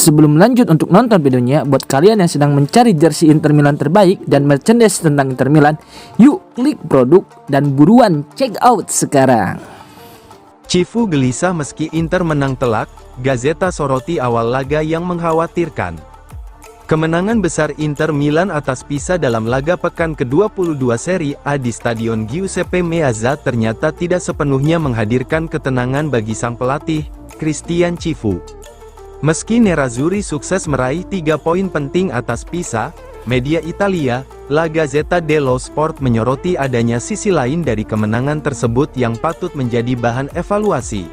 Sebelum lanjut untuk nonton videonya, buat kalian yang sedang mencari jersey Inter Milan terbaik dan merchandise tentang Inter Milan, yuk klik produk dan buruan check out sekarang. Cifu gelisah meski Inter menang telak, Gazeta soroti awal laga yang mengkhawatirkan. Kemenangan besar Inter Milan atas Pisa dalam laga pekan ke-22 Serie A di Stadion Giuseppe Meazza ternyata tidak sepenuhnya menghadirkan ketenangan bagi sang pelatih, Christian Cifu. Meski Nerazzurri sukses meraih 3 poin penting atas Pisa, media Italia, La Gazzetta dello Sport menyoroti adanya sisi lain dari kemenangan tersebut yang patut menjadi bahan evaluasi.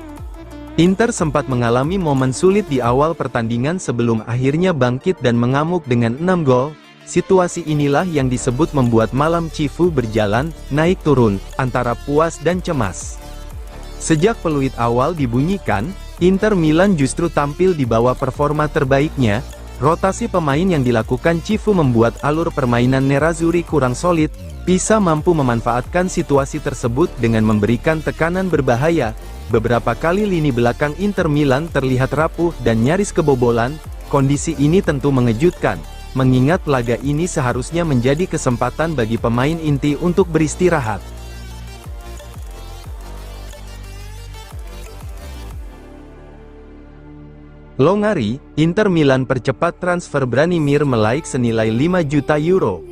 Inter sempat mengalami momen sulit di awal pertandingan sebelum akhirnya bangkit dan mengamuk dengan 6 gol. Situasi inilah yang disebut membuat malam Cifu berjalan, naik turun, antara puas dan cemas. Sejak peluit awal dibunyikan, Inter Milan justru tampil di bawah performa terbaiknya. Rotasi pemain yang dilakukan Cifu membuat alur permainan Nerazzurri kurang solid. Pisa mampu memanfaatkan situasi tersebut dengan memberikan tekanan berbahaya. Beberapa kali lini belakang Inter Milan terlihat rapuh dan nyaris kebobolan. Kondisi ini tentu mengejutkan, mengingat laga ini seharusnya menjadi kesempatan bagi pemain inti untuk beristirahat. Longari, Inter Milan percepat transfer Branimir Melaik senilai 5 juta euro.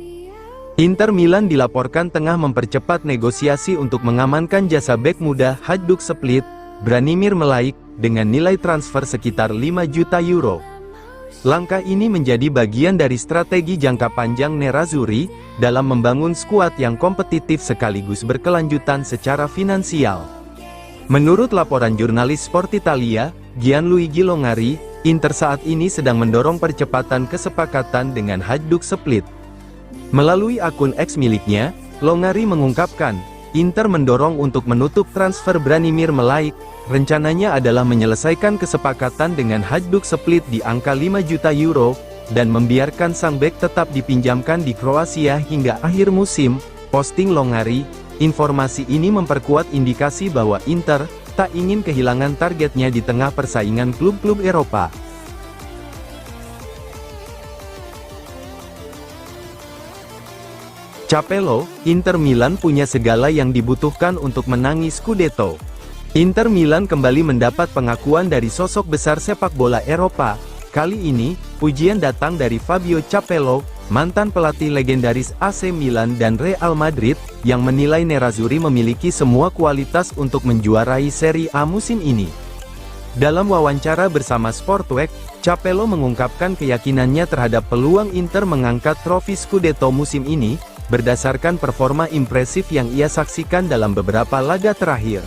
Inter Milan dilaporkan tengah mempercepat negosiasi untuk mengamankan jasa bek muda Hajduk Split, Branimir Melaik, dengan nilai transfer sekitar 5 juta euro. Langkah ini menjadi bagian dari strategi jangka panjang Nerazzurri dalam membangun skuad yang kompetitif sekaligus berkelanjutan secara finansial. Menurut laporan jurnalis Sport Italia, Gianluigi Longari, Inter saat ini sedang mendorong percepatan kesepakatan dengan Hajduk Split. Melalui akun X miliknya, Longari mengungkapkan, Inter mendorong untuk menutup transfer Branimir Melaik. Rencananya adalah menyelesaikan kesepakatan dengan Hajduk Split di angka 5 juta euro, dan membiarkan sang bek tetap dipinjamkan di Kroasia hingga akhir musim, posting Longari. Informasi ini memperkuat indikasi bahwa Inter tak ingin kehilangan targetnya di tengah persaingan klub-klub Eropa. Capello, Inter Milan punya segala yang dibutuhkan untuk menangi Scudetto. Inter Milan kembali mendapat pengakuan dari sosok besar sepak bola Eropa. Kali ini, pujian datang dari Fabio Capello, mantan pelatih legendaris AC Milan dan Real Madrid, yang menilai Nerazzurri memiliki semua kualitas untuk menjuarai Serie A musim ini. Dalam wawancara bersama Sportweek, Capello mengungkapkan keyakinannya terhadap peluang Inter mengangkat trofi Scudetto musim ini, berdasarkan performa impresif yang ia saksikan dalam beberapa laga terakhir.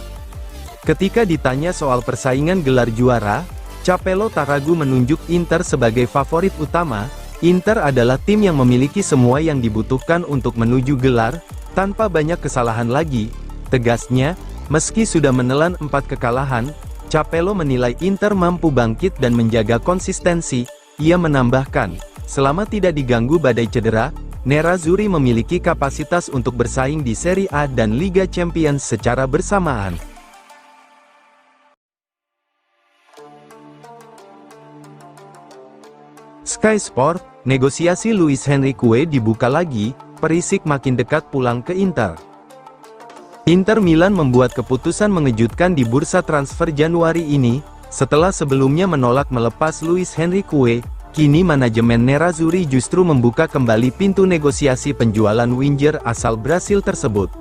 Ketika ditanya soal persaingan gelar juara, Capello tak ragu menunjuk Inter sebagai favorit utama. Inter adalah tim yang memiliki semua yang dibutuhkan untuk menuju gelar, tanpa banyak kesalahan lagi, tegasnya. Meski sudah menelan 4 kekalahan, Capello menilai Inter mampu bangkit dan menjaga konsistensi. Ia menambahkan, selama tidak diganggu badai cedera, Nerazzurri memiliki kapasitas untuk bersaing di Serie A dan Liga Champions secara bersamaan. Sky Sport, negosiasi Luis Henrique dibuka lagi, Perisic makin dekat pulang ke Inter. Inter Milan membuat keputusan mengejutkan di bursa transfer Januari ini, setelah sebelumnya menolak melepas Luis Henrique. Kini manajemen Nerazzurri justru membuka kembali pintu negosiasi penjualan winger asal Brasil tersebut.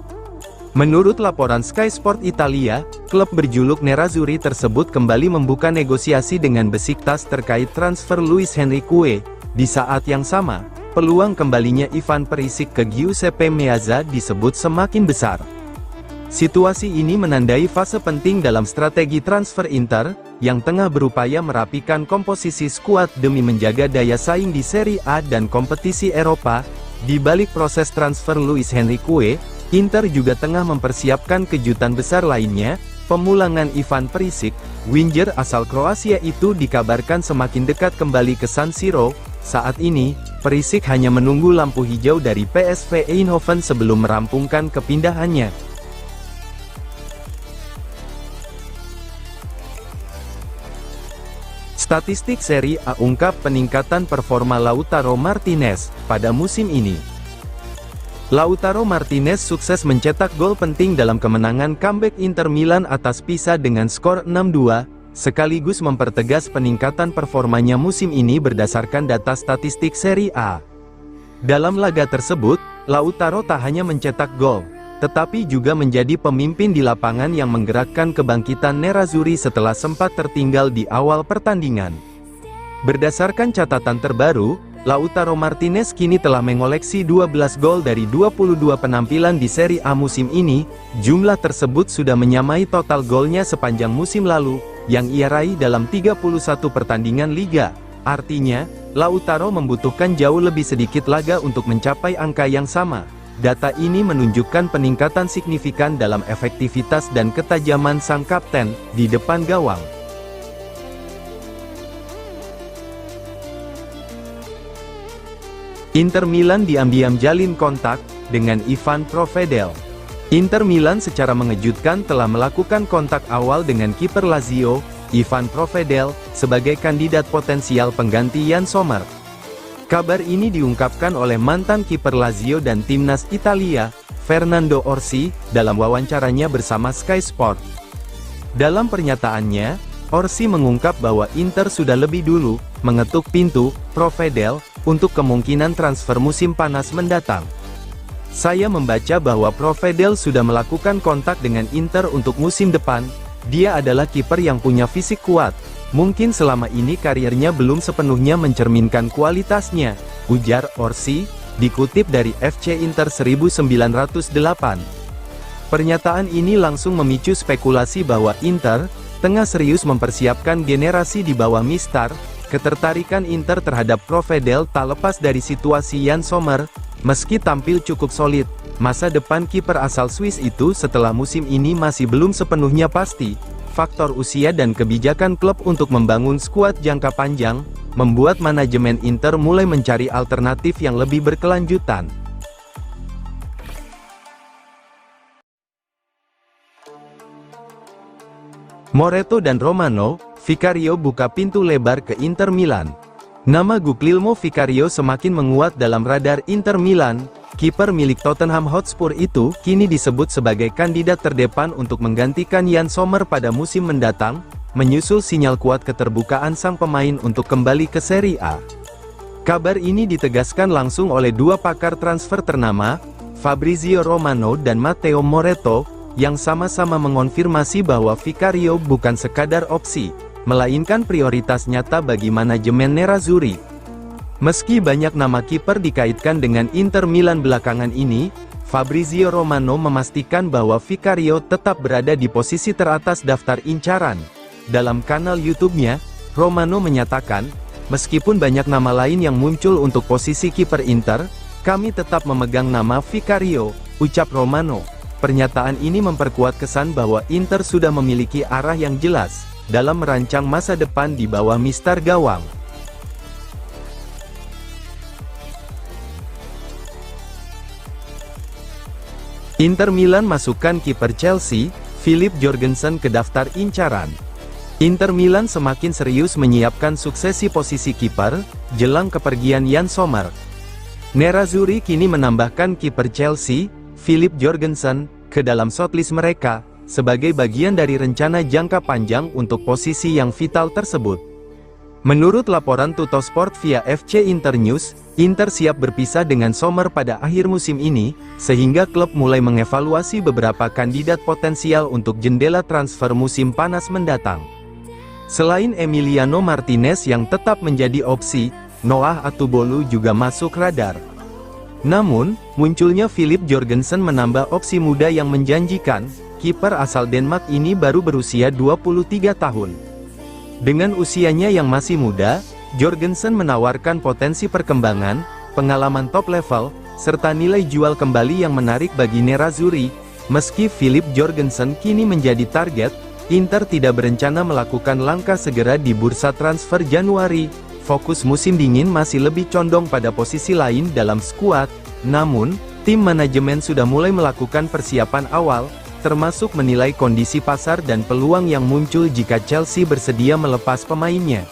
Menurut laporan Sky Sport Italia, klub berjuluk Nerazzurri tersebut kembali membuka negosiasi dengan Besiktas terkait transfer Luis Henrique. Di saat yang sama, peluang kembalinya Ivan Perisic ke Giuseppe Meazza disebut semakin besar. Situasi ini menandai fase penting dalam strategi transfer Inter, yang tengah berupaya merapikan komposisi skuad demi menjaga daya saing di Serie A dan kompetisi Eropa. Di balik proses transfer Luis Henrique, Inter juga tengah mempersiapkan kejutan besar lainnya. Pemulangan Ivan Perisic, winger asal Kroasia itu dikabarkan semakin dekat kembali ke San Siro. Saat ini, Perisic hanya menunggu lampu hijau dari PSV Eindhoven sebelum merampungkan kepindahannya. Statistik Serie A ungkap peningkatan performa Lautaro Martinez pada musim ini. Lautaro Martinez sukses mencetak gol penting dalam kemenangan comeback Inter Milan atas Pisa dengan skor 6-2, sekaligus mempertegas peningkatan performanya musim ini berdasarkan data statistik Serie A. Dalam laga tersebut, Lautaro tak hanya mencetak gol, tetapi juga menjadi pemimpin di lapangan yang menggerakkan kebangkitan Nerazzurri setelah sempat tertinggal di awal pertandingan. Berdasarkan catatan terbaru, Lautaro Martinez kini telah mengoleksi 12 gol dari 22 penampilan di Serie A musim ini. Jumlah tersebut sudah menyamai total golnya sepanjang musim lalu, yang ia raih dalam 31 pertandingan Liga. Artinya, Lautaro membutuhkan jauh lebih sedikit laga untuk mencapai angka yang sama. Data ini menunjukkan peningkatan signifikan dalam efektivitas dan ketajaman sang kapten di depan gawang. Inter Milan diam-diam jalin kontak dengan Ivan Provedel. Inter Milan secara mengejutkan telah melakukan kontak awal dengan kiper Lazio, Ivan Provedel, sebagai kandidat potensial pengganti Yann Sommer. Kabar ini diungkapkan oleh mantan kiper Lazio dan timnas Italia, Fernando Orsi, dalam wawancaranya bersama Sky Sport. Dalam pernyataannya, Orsi mengungkap bahwa Inter sudah lebih dulu mengetuk pintu Provedel untuk kemungkinan transfer musim panas mendatang. Saya membaca bahwa Provedel sudah melakukan kontak dengan Inter untuk musim depan. Dia adalah kiper yang punya fisik kuat. Mungkin selama ini karirnya belum sepenuhnya mencerminkan kualitasnya, ujar Orsi, dikutip dari FC Inter 1908. Pernyataan ini langsung memicu spekulasi bahwa Inter tengah serius mempersiapkan generasi di bawah Mistar. Ketertarikan Inter terhadap Provedel tak lepas dari situasi Yann Sommer. Meski tampil cukup solid, masa depan kiper asal Swiss itu setelah musim ini masih belum sepenuhnya pasti. Faktor usia dan kebijakan klub untuk membangun skuad jangka panjang, membuat manajemen Inter mulai mencari alternatif yang lebih berkelanjutan. Moreto dan Romano, Vicario buka pintu lebar ke Inter Milan. Nama Guglielmo Vicario semakin menguat dalam radar Inter Milan. Kiper milik Tottenham Hotspur itu kini disebut sebagai kandidat terdepan untuk menggantikan Yann Sommer pada musim mendatang, menyusul sinyal kuat keterbukaan sang pemain untuk kembali ke Serie A. Kabar ini ditegaskan langsung oleh dua pakar transfer ternama, Fabrizio Romano dan Matteo Moretto, yang sama-sama mengonfirmasi bahwa Vicario bukan sekadar opsi, melainkan prioritas nyata bagi manajemen Nerazzurri. Meski banyak nama kiper dikaitkan dengan Inter Milan belakangan ini, Fabrizio Romano memastikan bahwa Vicario tetap berada di posisi teratas daftar incaran. Dalam kanal YouTube-nya, Romano menyatakan, meskipun banyak nama lain yang muncul untuk posisi kiper Inter, kami tetap memegang nama Vicario, ucap Romano. Pernyataan ini memperkuat kesan bahwa Inter sudah memiliki arah yang jelas dalam merancang masa depan di bawah mistar gawang. Inter Milan masukkan kiper Chelsea, Philip Jorgensen ke daftar incaran. Inter Milan semakin serius menyiapkan suksesi posisi kiper, jelang kepergian Yann Sommer. Nerazzurri kini menambahkan kiper Chelsea, Philip Jorgensen, ke dalam shortlist mereka, sebagai bagian dari rencana jangka panjang untuk posisi yang vital tersebut. Menurut laporan Tuttosport via FC Inter News, Inter siap berpisah dengan Sommer pada akhir musim ini, sehingga klub mulai mengevaluasi beberapa kandidat potensial untuk jendela transfer musim panas mendatang. Selain Emiliano Martinez yang tetap menjadi opsi, Noah Atubolu juga masuk radar. Namun, munculnya Philip Jorgensen menambah opsi muda yang menjanjikan. Kiper asal Denmark ini baru berusia 23 tahun. Dengan usianya yang masih muda, Jorgensen menawarkan potensi perkembangan, pengalaman top level, serta nilai jual kembali yang menarik bagi Nerazzurri. Meski Philip Jorgensen kini menjadi target, Inter tidak berencana melakukan langkah segera di bursa transfer Januari. Fokus musim dingin masih lebih condong pada posisi lain dalam skuad. Namun, tim manajemen sudah mulai melakukan persiapan awal, termasuk menilai kondisi pasar dan peluang yang muncul jika Chelsea bersedia melepas pemainnya.